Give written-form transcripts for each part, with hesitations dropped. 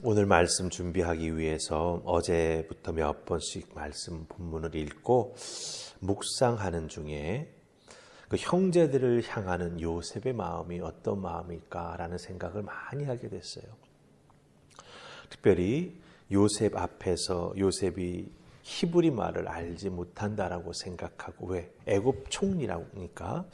오늘 말씀 준비하기 위해서 어제부터 몇 번씩 말씀 본문을 읽고 묵상하는 중에 그 형제들을 향하는 요셉의 마음이 어떤 마음일까라는 생각을 많이 하게 됐어요. 특별히 요셉 앞에서 요셉이 히브리 말을 알지 못한다라고 생각하고, 왜? 애굽 총리라니까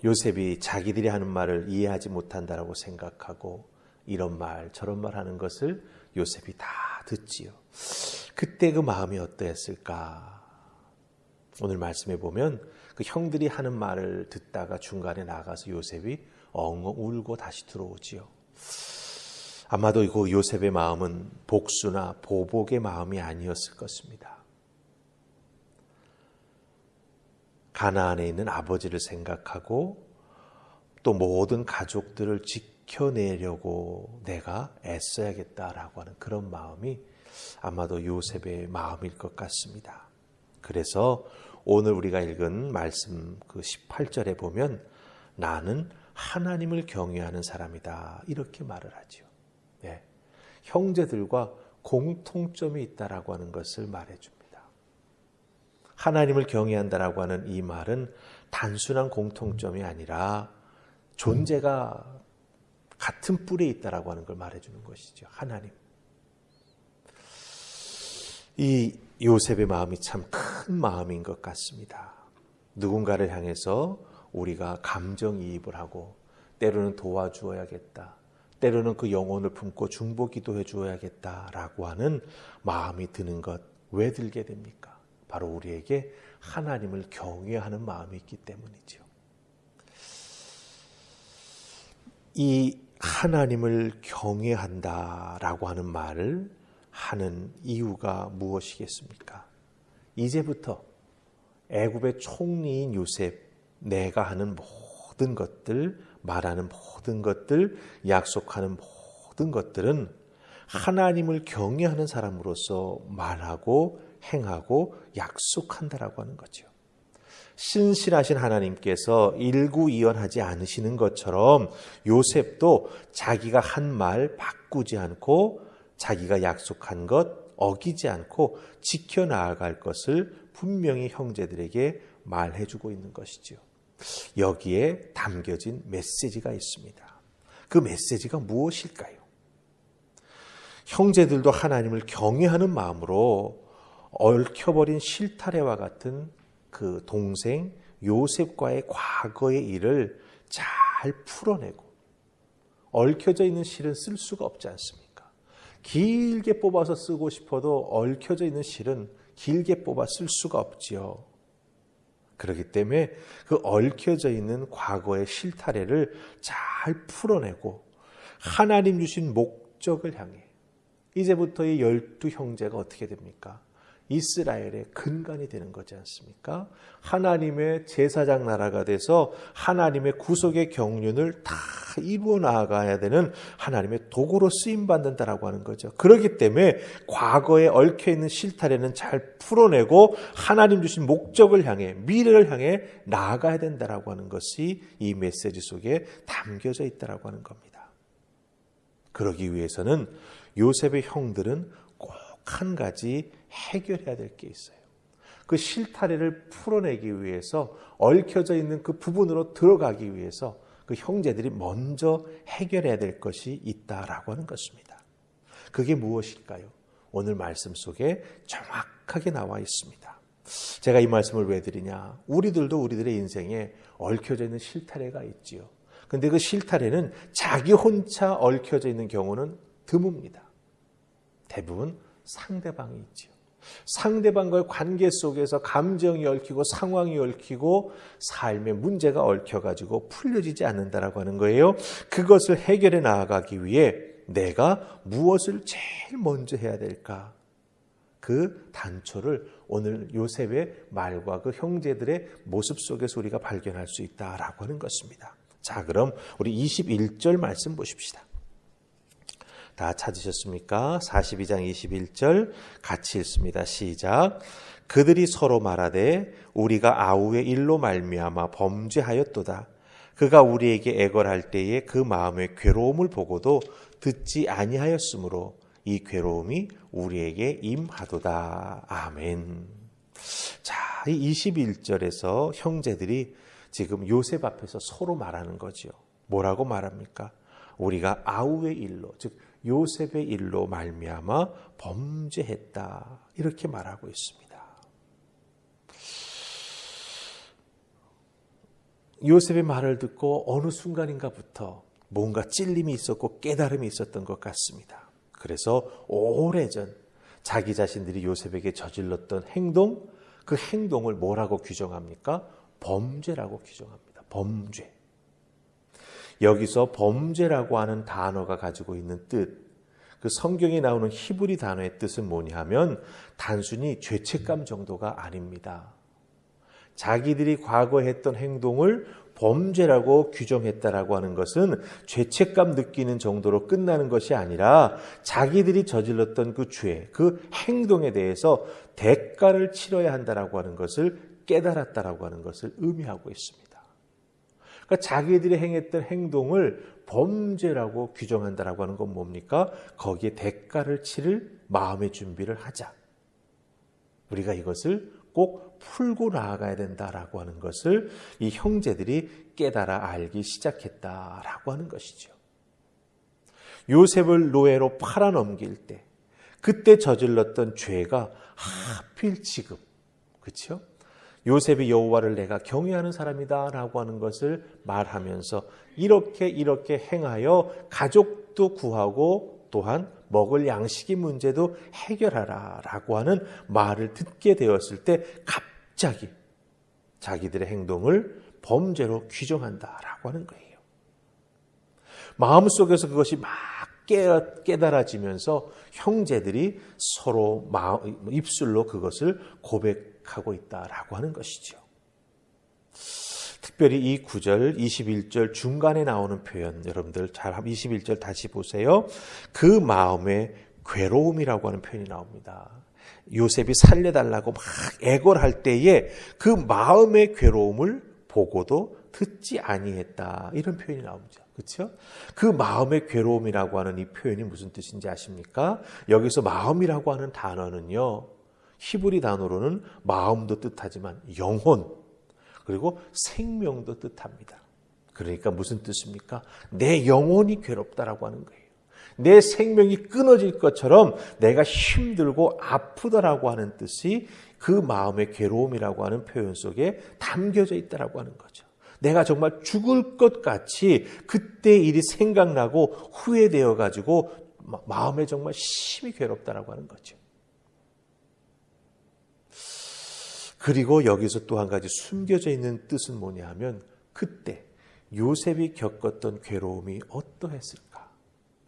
요셉이 자기들이 하는 말을 이해하지 못한다라고 생각하고 이런 말 저런 말 하는 것을 요셉이 다 듣지요. 그때 그 마음이 어떠했을까? 오늘 말씀해 보면 그 형들이 하는 말을 듣다가 중간에 나가서 요셉이 엉엉 울고 다시 들어오지요. 아마도 그 요셉의 마음은 복수나 보복의 마음이 아니었을 것입니다. 가나안에 있는 아버지를 생각하고 또 모든 가족들을 지켜내려고 내가 애써야겠다라고 하는 그런 마음이 아마도 요셉의 마음일 것 같습니다. 그래서 오늘 우리가 읽은 말씀 그 18절에 보면 나는 하나님을 경외하는 사람이다 이렇게 말을 하죠. 네. 형제들과 공통점이 있다라고 하는 것을 말해줍니다. 하나님을 경외한다라고 하는 이 말은 단순한 공통점이 아니라 존재가 같은 뿔에 있다라고 하는 걸 말해주는 것이죠. 하나님. 이 요셉의 마음이 참 큰 마음인 것 같습니다. 누군가를 향해서 우리가 감정이입을 하고 때로는 도와주어야겠다. 때로는 그 영혼을 품고 중보기도해 주어야겠다라고 하는 마음이 드는 것, 왜 들게 됩니까? 바로 우리에게 하나님을 경외하는 마음이 있기 때문이죠. 이 하나님을 경외한다라고 하는 말을 하는 이유가 무엇이겠습니까? 이제부터 애굽의 총리인 요셉, 내가 하는 모든 것들, 말하는 모든 것들, 약속하는 모든 것들은 하나님을 경외하는 사람으로서 말하고 행하고 약속한다라고 하는 거죠. 신실하신 하나님께서 일구이연하지 않으시는 것처럼 요셉도 자기가 한 말 바꾸지 않고 자기가 약속한 것 어기지 않고 지켜나아갈 것을 분명히 형제들에게 말해주고 있는 것이죠. 여기에 담겨진 메시지가 있습니다. 그 메시지가 무엇일까요? 형제들도 하나님을 경외하는 마음으로 얽혀버린 실타래와 같은 그 동생 요셉과의 과거의 일을 잘 풀어내고, 얽혀져 있는 실은 쓸 수가 없지 않습니까? 길게 뽑아서 쓰고 싶어도 얽혀져 있는 실은 길게 뽑아 쓸 수가 없지요. 그렇기 때문에 그 얽혀져 있는 과거의 실타래를 잘 풀어내고 하나님 주신 목적을 향해 이제부터 이 12 형제가 어떻게 됩니까? 이스라엘의 근간이 되는 거지 않습니까? 하나님의 제사장 나라가 돼서 하나님의 구속의 경륜을 다 이루어 나아가야 되는 하나님의 도구로 쓰임받는다라고 하는 거죠. 그렇기 때문에 과거에 얽혀있는 실타래는 잘 풀어내고 하나님 주신 목적을 향해, 미래를 향해 나아가야 된다라고 하는 것이 이 메시지 속에 담겨져 있다라고 하는 겁니다. 그러기 위해서는 요셉의 형들은 꼭 한 가지 해결해야 될 게 있어요. 그 실타래를 풀어내기 위해서, 얽혀져 있는 그 부분으로 들어가기 위해서 그 형제들이 먼저 해결해야 될 것이 있다라고 하는 것입니다. 그게 무엇일까요? 오늘 말씀 속에 정확하게 나와 있습니다. 제가 이 말씀을 왜 드리냐? 우리들도 우리들의 인생에 얽혀져 있는 실타래가 있지요. 근데 그 실타래는 자기 혼자 얽혀져 있는 경우는 드뭅니다. 대부분 상대방이 있지요. 상대방과의 관계 속에서 감정이 얽히고 상황이 얽히고 삶의 문제가 얽혀가지고 풀려지지 않는다라고 하는 거예요. 그것을 해결해 나아가기 위해 내가 무엇을 제일 먼저 해야 될까? 그 단초를 오늘 요셉의 말과 그 형제들의 모습 속에서 우리가 발견할 수 있다라고 하는 것입니다. 자, 그럼 우리 21절 말씀 보십시다. 다 찾으셨습니까? 42장 21절 같이 읽습니다. 시작. 그들이 서로 말하되 우리가 아우의 일로 말미암아 범죄하였도다. 그가 우리에게 애걸할 때에 그 마음의 괴로움을 보고도 듣지 아니하였으므로 이 괴로움이 우리에게 임하도다. 아멘. 자, 이 21절에서 형제들이 지금 요셉 앞에서 서로 말하는 거죠. 뭐라고 말합니까? 우리가 아우의 일로, 즉 요셉의 일로 말미암아 범죄했다. 이렇게 말하고 있습니다. 요셉의 말을 듣고 어느 순간인가부터 뭔가 찔림이 있었고 깨달음이 있었던 것 같습니다. 그래서 오래전 자기 자신들이 요셉에게 저질렀던 행동, 그 행동을 뭐라고 규정합니까? 범죄라고 규정합니다. 범죄. 여기서 범죄라고 하는 단어가 가지고 있는 뜻, 그 성경에 나오는 히브리 단어의 뜻은 뭐냐 하면 단순히 죄책감 정도가 아닙니다. 자기들이 과거에 했던 행동을 범죄라고 규정했다라고 하는 것은 죄책감 느끼는 정도로 끝나는 것이 아니라 자기들이 저질렀던 그 죄, 그 행동에 대해서 대가를 치러야 한다라고 하는 것을 깨달았다라고 하는 것을 의미하고 있습니다. 그러니까 자기들이 행했던 행동을 범죄라고 규정한다라고 하는 건 뭡니까? 거기에 대가를 치를 마음의 준비를 하자. 우리가 이것을 꼭 풀고 나아가야 된다라고 하는 것을 이 형제들이 깨달아 알기 시작했다라고 하는 것이죠. 요셉을 노예로 팔아넘길 때 그때 저질렀던 죄가 하필 지금, 그렇죠? 요셉이 여호와를 내가 경외하는 사람이다라고 하는 것을 말하면서 이렇게 행하여 가족도 구하고 또한 먹을 양식의 문제도 해결하라라고 하는 말을 듣게 되었을 때 갑자기 자기들의 행동을 범죄로 규정한다라고 하는 거예요. 마음속에서 그것이 막 깨달아지면서 형제들이 서로 입술로 그것을 고백하고 있다라고 하는 것이죠. 특별히 이 9절, 21절 중간에 나오는 표현, 여러분들 잘 21절 다시 보세요. 그 마음의 괴로움이라고 하는 표현이 나옵니다. 요셉이 살려달라고 막 애걸할 때에 그 마음의 괴로움을 보고도 듣지 아니했다. 이런 표현이 나옵니다. 그렇죠? 그 마음의 괴로움이라고 하는 이 표현이 무슨 뜻인지 아십니까? 여기서 마음이라고 하는 단어는요, 히브리 단어로는 마음도 뜻하지만 영혼, 그리고 생명도 뜻합니다. 그러니까 무슨 뜻입니까? 내 영혼이 괴롭다라고 하는 거예요. 내 생명이 끊어질 것처럼 내가 힘들고 아프다라고 하는 뜻이 그 마음의 괴로움이라고 하는 표현 속에 담겨져 있다라고 하는 거죠. 내가 정말 죽을 것 같이 그때 일이 생각나고 후회되어 가지고 마음에 정말 심히 괴롭다라고 하는 거죠. 그리고 여기서 또 한 가지 숨겨져 있는 뜻은 뭐냐 하면 그때 요셉이 겪었던 괴로움이 어떠했을까?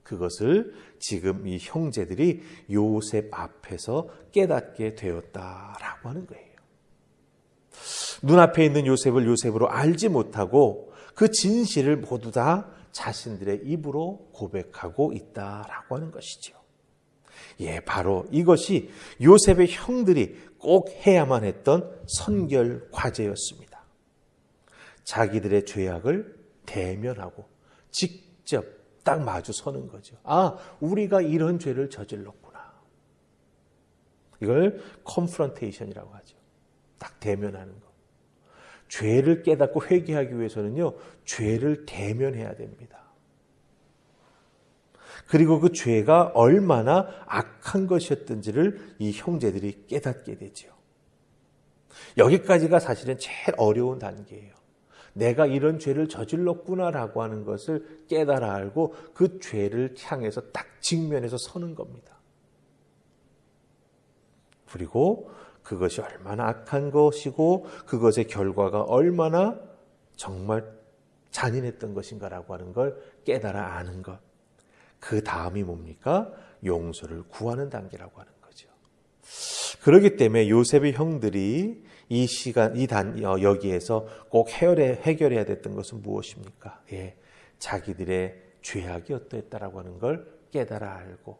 그것을 지금 이 형제들이 요셉 앞에서 깨닫게 되었다라고 하는 거예요. 눈앞에 있는 요셉을 요셉으로 알지 못하고 그 진실을 모두 다 자신들의 입으로 고백하고 있다라고 하는 것이죠. 예, 바로 이것이 요셉의 형들이 꼭 해야만 했던 선결 과제였습니다. 자기들의 죄악을 대면하고 직접 딱 마주 서는 거죠. 아, 우리가 이런 죄를 저질렀구나. 이걸 컨프런테이션이라고 하죠. 딱 대면하는 거. 죄를 깨닫고 회개하기 위해서는요, 죄를 대면해야 됩니다. 그리고 그 죄가 얼마나 악한 것이었던지를 이 형제들이 깨닫게 되죠. 여기까지가 사실은 제일 어려운 단계예요. 내가 이런 죄를 저질렀구나라고 하는 것을 깨달아 알고 그 죄를 향해서 딱 직면해서 서는 겁니다. 그리고 그것이 얼마나 악한 것이고 그것의 결과가 얼마나 정말 잔인했던 것인가라고 하는 걸 깨달아 아는 것. 그 다음이 뭡니까? 용서를 구하는 단계라고 하는 거죠. 그렇기 때문에 요셉의 형들이 이 시간, 여기에서 꼭 해결해야 됐던 것은 무엇입니까? 예, 자기들의 죄악이 어떠했다라고 하는 걸 깨달아 알고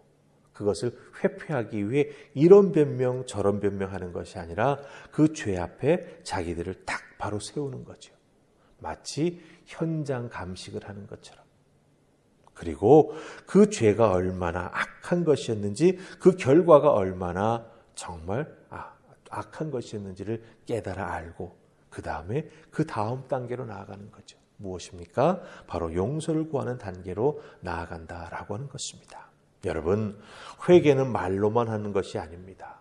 그것을 회피하기 위해 이런 변명 저런 변명하는 것이 아니라 그 죄 앞에 자기들을 딱 바로 세우는 거죠. 마치 현장 감식을 하는 것처럼. 그리고 그 죄가 얼마나 악한 것이었는지, 그 결과가 얼마나 정말 악한 것이었는지를 깨달아 알고 그 다음에 그 다음 단계로 나아가는 거죠. 무엇입니까? 바로 용서를 구하는 단계로 나아간다라고 하는 것입니다. 여러분, 회개는 말로만 하는 것이 아닙니다.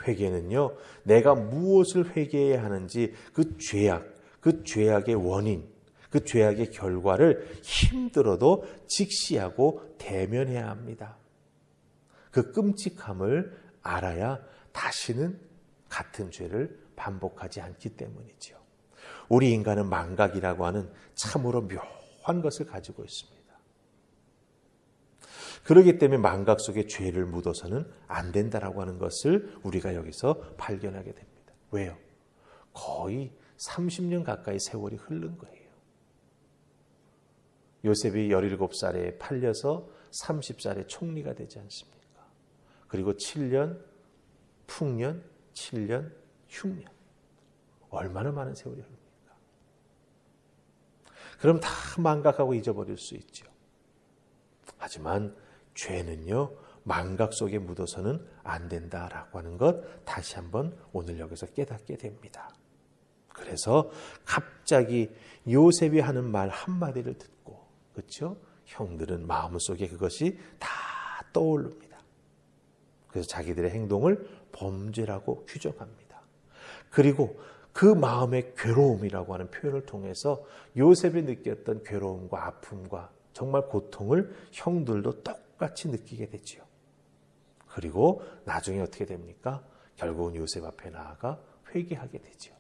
회개는요, 내가 무엇을 회개해야 하는지 그 죄악의 원인, 그 죄악의 결과를 힘들어도 직시하고 대면해야 합니다. 그 끔찍함을 알아야 다시는 같은 죄를 반복하지 않기 때문이죠. 우리 인간은 망각이라고 하는 참으로 묘한 것을 가지고 있습니다. 그렇기 때문에 망각 속에 죄를 묻어서는 안 된다라고 하는 것을 우리가 여기서 발견하게 됩니다. 왜요? 거의 30년 가까이 세월이 흐른 거예요. 요셉이 17살에 팔려서 30살에 총리가 되지 않습니까? 그리고 7년, 풍년, 7년, 흉년. 얼마나 많은 세월이 흐릅니까? 그럼 다 망각하고 잊어버릴 수 있죠. 하지만 죄는요, 망각 속에 묻어서는 안 된다라고 하는 것 다시 한번 오늘 여기서 깨닫게 됩니다. 그래서 갑자기 요셉이 하는 말 한마디를 듣고, 그렇죠? 형들은 마음속에 그것이 다 떠오릅니다. 그래서 자기들의 행동을 범죄라고 규정합니다. 그리고 그 마음의 괴로움이라고 하는 표현을 통해서 요셉이 느꼈던 괴로움과 아픔과 정말 고통을 형들도 똑같이 느끼게 되지요. 그리고 나중에 어떻게 됩니까? 결국은 요셉 앞에 나아가 회개하게 되죠.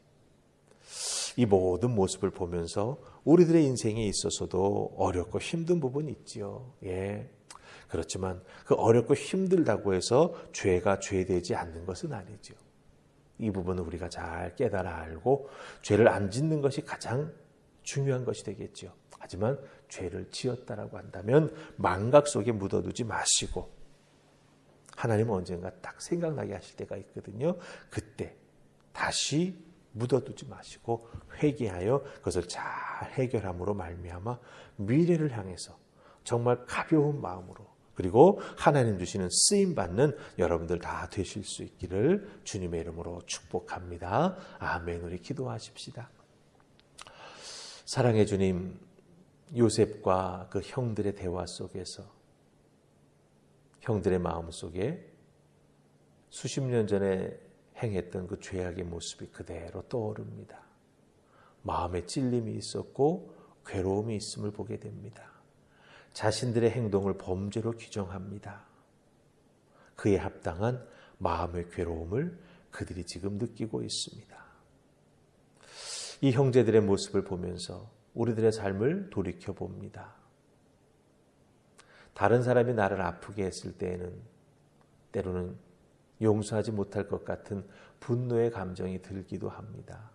이 모든 모습을 보면서 우리들의 인생에 있어서도 어렵고 힘든 부분이 있지요. 예. 그렇지만 그 어렵고 힘들다고 해서 죄가 죄되지 않는 것은 아니죠. 이 부분은 우리가 잘 깨달아 알고 죄를 안 짓는 것이 가장 중요한 것이 되겠죠. 하지만 죄를 지었다라고 한다면 망각 속에 묻어두지 마시고, 하나님은 언젠가 딱 생각나게 하실 때가 있거든요. 그때 다시 묻어두지 마시고 회개하여 그것을 잘 해결함으로 말미암아 미래를 향해서 정말 가벼운 마음으로, 그리고 하나님 주시는 쓰임받는 여러분들 다 되실 수 있기를 주님의 이름으로 축복합니다. 아멘. 우리 기도하십시다. 사랑의 주님, 요셉과 그 형들의 대화 속에서 형들의 마음 속에 수십 년 전에 행했던 그 죄악의 모습이 그대로 떠오릅니다. 마음에 찔림이 있었고 괴로움이 있음을 보게 됩니다. 자신들의 행동을 범죄로 규정합니다. 그에 합당한 마음의 괴로움을 그들이 지금 느끼고 있습니다. 이 형제들의 모습을 보면서 우리들의 삶을 돌이켜봅니다. 다른 사람이 나를 아프게 했을 때에는 때로는 용서하지 못할 것 같은 분노의 감정이 들기도 합니다.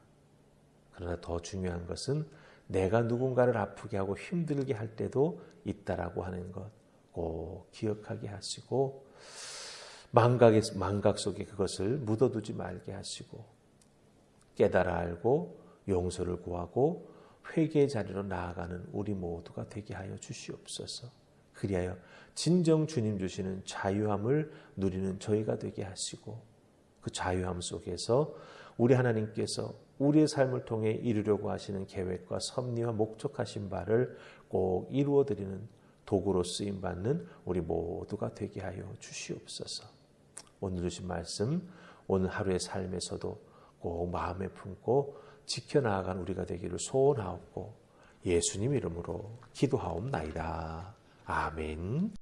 그러나 더 중요한 것은 내가 누군가를 아프게 하고 힘들게 할 때도 있다라고 하는 것 꼭 기억하게 하시고, 망각 속에 그것을 묻어두지 말게 하시고, 깨달아 알고 용서를 구하고 회개의 자리로 나아가는 우리 모두가 되게 하여 주시옵소서. 그리하여 진정 주님 주시는 자유함을 누리는 저희가 되게 하시고, 그 자유함 속에서 우리 하나님께서 우리의 삶을 통해 이루려고 하시는 계획과 섭리와 목적하신 바를 꼭 이루어드리는 도구로 쓰임받는 우리 모두가 되게 하여 주시옵소서. 오늘 주신 말씀, 오늘 하루의 삶에서도 꼭 마음에 품고 지켜나아간 우리가 되기를 소원하옵고 예수님 이름으로 기도하옵나이다. 아멘.